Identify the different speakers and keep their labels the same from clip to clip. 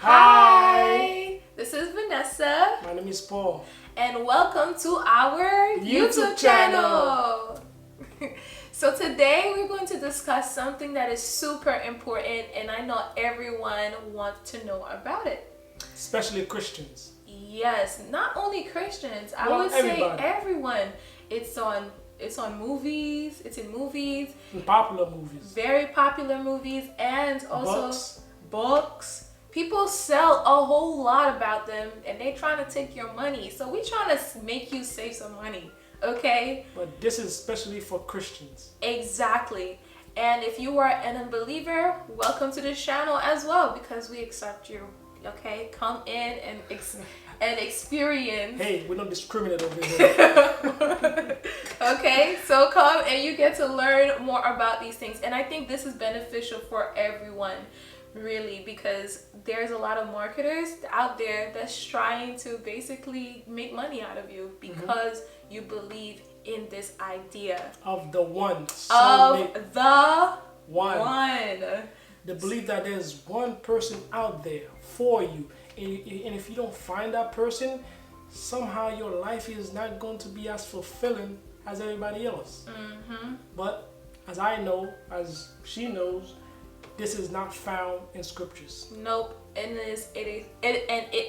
Speaker 1: Hi, this is Vanessa.
Speaker 2: My name is Paul.
Speaker 1: And welcome to our YouTube channel. So today we're going to discuss something that is super important and I know everyone wants to know about it.
Speaker 2: Especially Christians.
Speaker 1: Yes, not only Christians. I would
Speaker 2: everybody.
Speaker 1: say everyone. It's on movies, it's in movies.
Speaker 2: In popular movies.
Speaker 1: Very popular movies and also books. People sell a whole lot about them and they trying to take your money. So we trying to make you save some money, okay?
Speaker 2: But this is especially for Christians.
Speaker 1: Exactly. And if you are an unbeliever, welcome to this channel as well because we accept you, okay? Come in and experience.
Speaker 2: Hey, we don't discriminate over here.
Speaker 1: Okay, so come and you get to learn more about these things. And I think this is beneficial for everyone. Really, because there's a lot of marketers out there that's trying to basically make money out of you because you believe in this idea
Speaker 2: of the one.
Speaker 1: Of the
Speaker 2: one. The belief that there's one person out there for you. And if you don't find that person, somehow your life is not going to be as fulfilling as everybody else. But as I know, as she knows, this is not found in scriptures.
Speaker 1: Nope, and it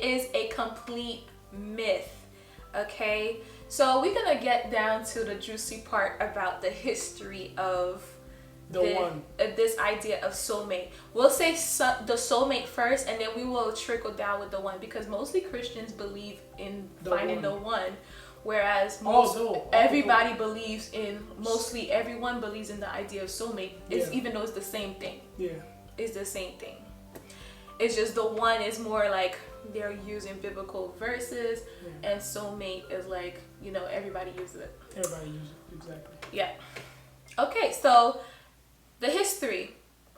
Speaker 1: is a complete myth. Okay, so we're gonna get down to the juicy part about the history of this idea of soulmate. We'll say the soulmate first, and then we will trickle down with the one because mostly Christians believe in finding the one. Whereas everybody believes in, mostly everyone believes in the idea of soulmate. Even though it's the same thing.
Speaker 2: Yeah.
Speaker 1: It's the same thing. It's just the one is more like they're using biblical verses and soulmate is like, you know, everybody uses it.
Speaker 2: Everybody uses it, exactly.
Speaker 1: Yeah. Okay, so the history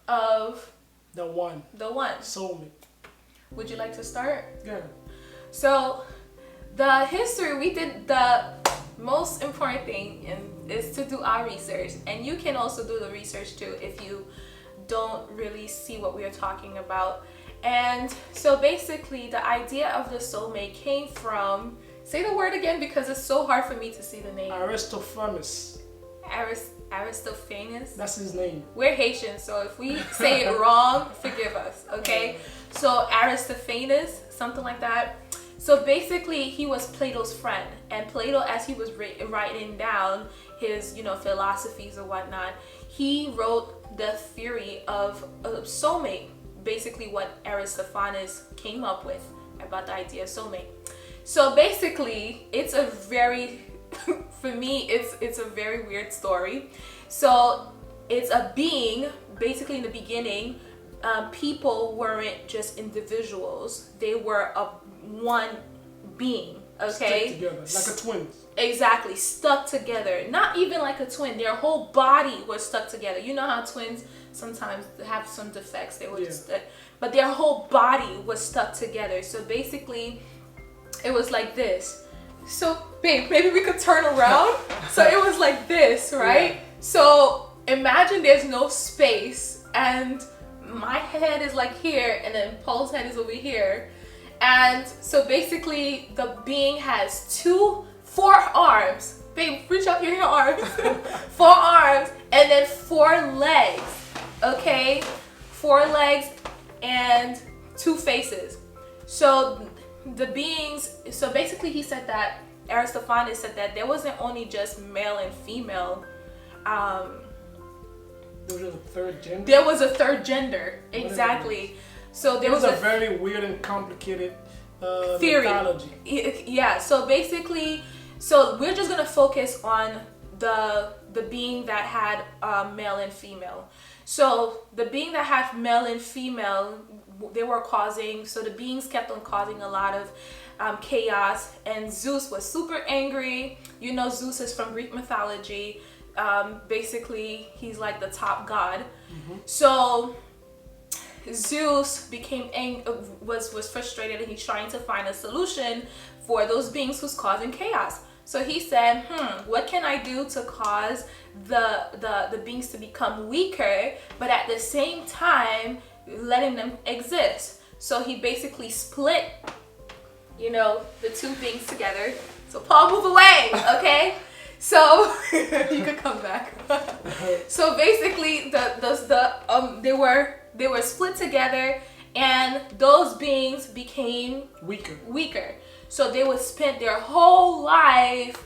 Speaker 1: of
Speaker 2: the one. Soulmate.
Speaker 1: Would you like to start?
Speaker 2: Yeah.
Speaker 1: So the history, we did the most important thing is to do our research, and you can also do the research too if you don't really see what we are talking about. And so basically the idea of the soulmate came from, say the word again because it's so hard for me to see the name.
Speaker 2: Aristophanes.
Speaker 1: Aristophanes?
Speaker 2: That's his name.
Speaker 1: We're Haitian, so if we say it wrong, forgive us, okay? So Aristophanes, something like that. So basically, he was Plato's friend, and Plato, as he was writing down his, philosophies or whatnot, he wrote the theory of soulmate, basically what Aristophanes came up with about the idea of soulmate. So basically, it's a very, for me, it's a very weird story. So it's a being, basically in the beginning, people weren't just individuals, they were one being, okay?
Speaker 2: Stuck together, like a twin.
Speaker 1: Exactly, stuck together. Not even like a twin, their whole body was stuck together. You know how twins sometimes have some defects, they were just, but their whole body was stuck together. So basically, it was like this. So, babe, maybe we could turn around. So it was like this, right? Yeah. So imagine there's no space, and my head is like here, and then Paul's head is over here. And so basically the being has four arms. Babe, reach up your arms. 4 arms and then 4 legs. Okay? 4 legs and 2 faces. So the beings, so basically he said that, Aristophanes said that there wasn't only just male and female.
Speaker 2: There was a third gender?
Speaker 1: There was a third gender, exactly. So there was
Speaker 2: a very weird and complicated
Speaker 1: theory.
Speaker 2: Mythology.
Speaker 1: Yeah, so basically, so we're just gonna focus on the being that had male and female. So the being that had male and female, they were causing, so the beings kept on causing a lot of chaos, and Zeus was super angry. You know, Zeus is from Greek mythology. Basically, he's like the top god. So Zeus was frustrated, and he's trying to find a solution for those beings who's causing chaos. So he said, what can I do to cause the beings to become weaker, but at the same time letting them exist? So he basically split, the two things together. So Paul, move away, okay? So you could come back. So basically, they were split together, and those beings became weaker. So they would spend their whole life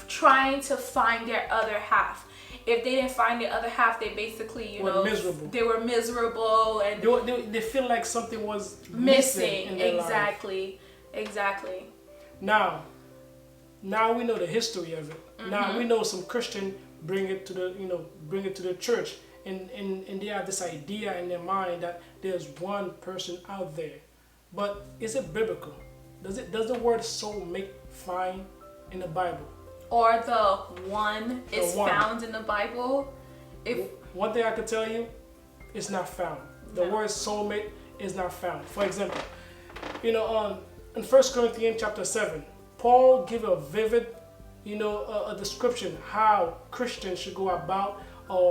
Speaker 1: trying to find their other half. If they didn't find the other half, they basically,
Speaker 2: miserable.
Speaker 1: They were miserable, and
Speaker 2: they feel like something was
Speaker 1: missing
Speaker 2: in their
Speaker 1: exactly.
Speaker 2: life.
Speaker 1: Exactly.
Speaker 2: Now we know the history of it. Now we know some Christian bring it to the church, and they have this idea in their mind that there's one person out there. But is it biblical? Does the word soulmate find in the Bible?
Speaker 1: Or the one is found in the Bible?
Speaker 2: One thing I could tell you, it's not found. The word soulmate is not found. For example, in 1 Corinthians chapter 7, Paul give a vivid, a description how Christians should go about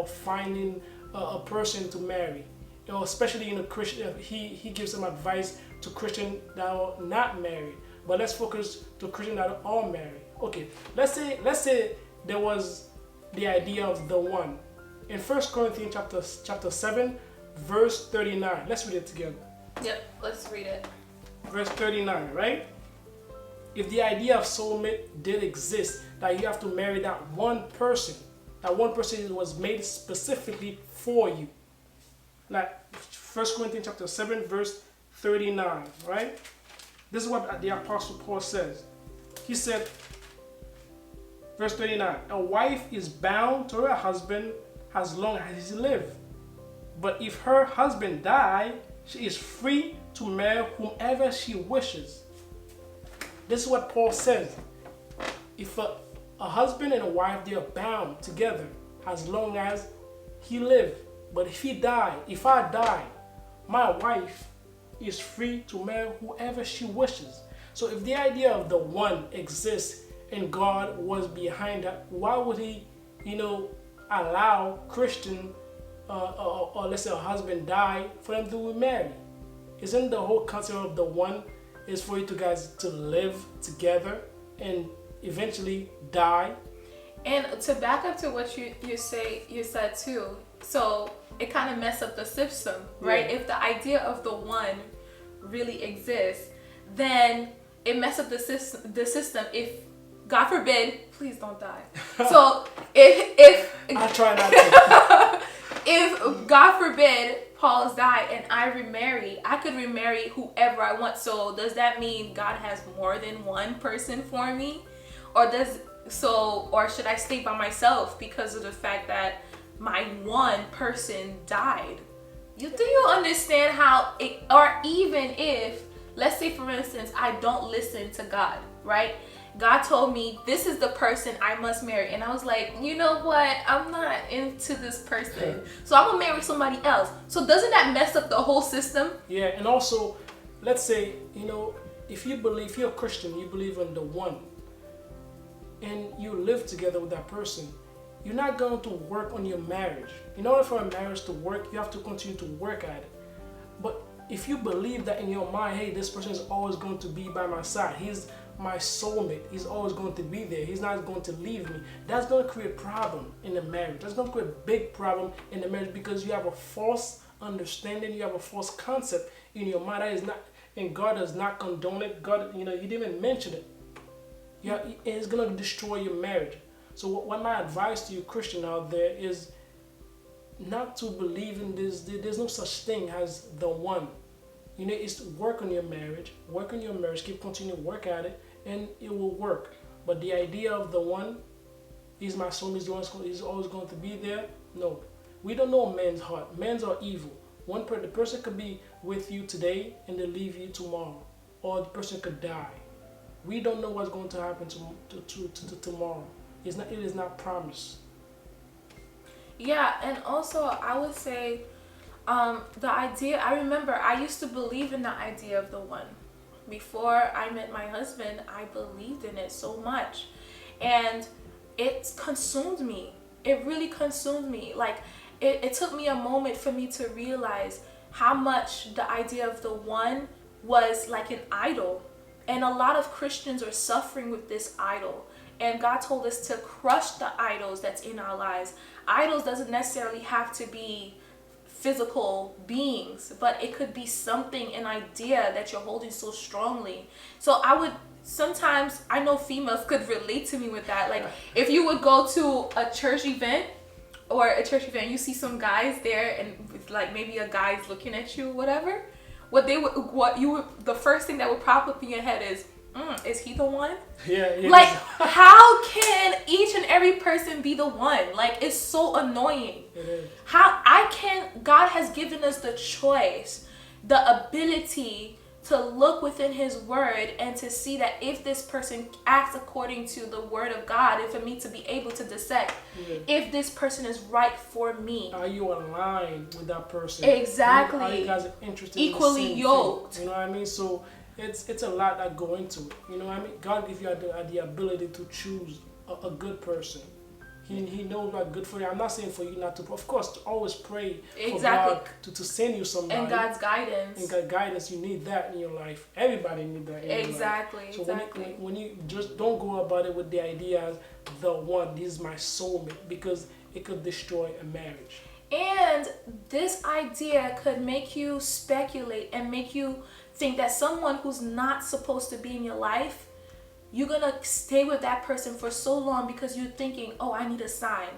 Speaker 2: finding a person to marry. Especially in a Christian, he gives some advice to Christians that are not married. But let's focus to Christians that are married. Okay, let's say there was the idea of the one. In 1 Corinthians chapter 7, verse 39. Let's read it together.
Speaker 1: Yep, let's read it.
Speaker 2: Verse 39, right? If the idea of soulmate did exist, that you have to marry that one person was made specifically for you. Like 1 Corinthians chapter 7, verse 39, right? This is what the Apostle Paul says. He said, verse 39, a wife is bound to her husband as long as he lives. But if her husband die, she is free to marry whomever she wishes. This is what Paul says. If a husband and a wife, they are bound together as long as he lives. But if I die, my wife is free to marry whoever she wishes. So if the idea of the one exists and God was behind that, why would he, allow Christian or let's say a husband die for them to remarry? Isn't the whole concept of the one is for you two guys to live together and eventually die?
Speaker 1: And to back up to what you said too, so it kind of messed up the system, right?
Speaker 2: Yeah.
Speaker 1: If the idea of the one really exists, then it messed up the system. If God forbid, please don't die. So if
Speaker 2: I try not to.
Speaker 1: if God forbid Paul's died and I remarry, I could remarry whoever I want. So does that mean God has more than one person for me? Or should I stay by myself because of the fact that my one person died? Do you understand how or even if, let's say for instance, I don't listen to God, right? God told me this is the person I must marry, and I was like, you know what, I'm not into this person, so I'm gonna marry somebody else. So doesn't that mess up the whole system?
Speaker 2: Yeah, and also, let's say, if you're a Christian, you believe in the one, and you live together with that person, you're not going to work on your marriage. In order for a marriage to work, you have to continue to work at it. But if you believe that in your mind, hey, this person is always going to be by my side, he's my soulmate, he's always going to be there, he's not going to leave me, that's going to create a problem in the marriage. That's going to create a big problem in the marriage because you have a false understanding, you have a false concept in your mind that is not, and God does not condone it. God, he didn't even mention it. Yeah, it's going to destroy your marriage. So what my advice to you Christian out there is not to believe in this. There's no such thing as the one. It's to work on your marriage, continue to work at it, and it will work. But the idea of the one, he's my soulmate, he's always going to be there. No, we don't know man's heart. Men's are evil. The person could be with you today and they leave you tomorrow, or the person could die. We don't know what's going to happen to tomorrow. It is not promised.
Speaker 1: Yeah, and also I would say the idea, I remember I used to believe in the idea of the one. Before I met my husband, I believed in it so much. And it consumed me. It really consumed me. Like, it took me a moment for me to realize how much the idea of the one was like an idol. And a lot of Christians are suffering with this idol. And God told us to crush the idols that's in our lives. Idols doesn't necessarily have to be physical beings, but it could be something, an idea that you're holding so strongly. So sometimes, I know females could relate to me with that. Like, if you would go to a church event, you see some guys there, and it's like maybe a guy's looking at you, whatever. The first thing that would pop up in your head is he the one?
Speaker 2: Yeah.
Speaker 1: Like, how can each and every person be the one? Like, it's so annoying.
Speaker 2: It is.
Speaker 1: God has given us the choice, the ability to look within his word and to see that if this person acts according to the word of God, and for me to be able to dissect if this person is right for me.
Speaker 2: Are you aligned with that person?
Speaker 1: Exactly.
Speaker 2: Are you guys interested
Speaker 1: equally
Speaker 2: in the same
Speaker 1: yoked?
Speaker 2: thing? You know what I mean? So it's a lot that go into it. You know what I mean? God gives you the ability to choose a good person. He knows what's good for you. I'm not saying for you not to, of course, to always pray for God to send you somebody.
Speaker 1: And God's guidance.
Speaker 2: And God's guidance, you need that in your life. Everybody needs that in your life.
Speaker 1: Exactly.
Speaker 2: So when you just don't go about it with the idea as the one, this is my soulmate, because it could destroy a marriage.
Speaker 1: And this idea could make you speculate and make you think that someone who's not supposed to be in your life, you're going to stay with that person for so long because you're thinking, oh, I need a sign.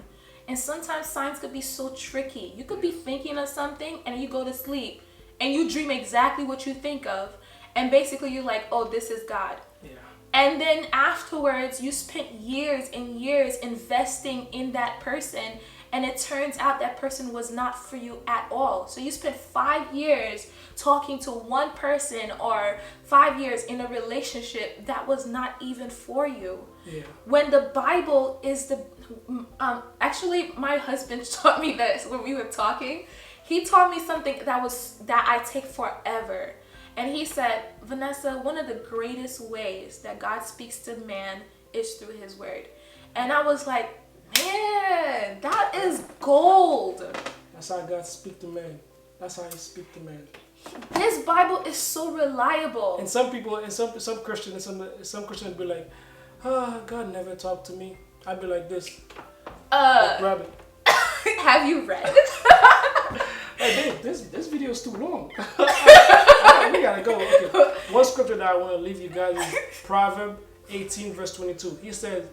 Speaker 1: And sometimes signs could be so tricky. You could be thinking of something and you go to sleep and you dream exactly what you think of. And basically you're like, oh, this is God.
Speaker 2: Yeah.
Speaker 1: And then afterwards, you spent years and years investing in that person. And it turns out that person was not for you at all. So you spent 5 years talking to one person or 5 years in a relationship that was not even for you.
Speaker 2: Yeah.
Speaker 1: When the Bible is actually my husband taught me this when we were talking. He taught me something that I take forever. And he said, Vanessa, one of the greatest ways that God speaks to man is through his word. And I was like, man, that is gold.
Speaker 2: That's how God speaks to man. That's how he speaks to man.
Speaker 1: This Bible is so reliable.
Speaker 2: And some people, and some Christians, some Christians be like, God never talked to me. I'd be like this. Grab it.
Speaker 1: Have you read?
Speaker 2: Hey, babe, this video is too long. We gotta go. Okay. One scripture that I want to leave you guys is Proverbs 18 verse 22. He says,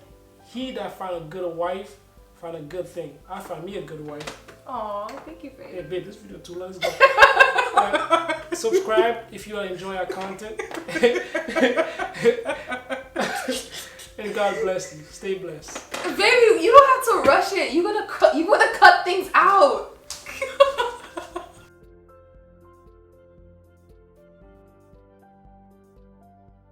Speaker 2: he that find a good wife, find a good thing. I find me a good wife.
Speaker 1: Aw, thank you, babe.
Speaker 2: Hey, babe, this video too long. Let's go. Subscribe if you enjoy our content. And God bless you. Stay blessed.
Speaker 1: Baby, you don't have to rush it. You're gonna cry.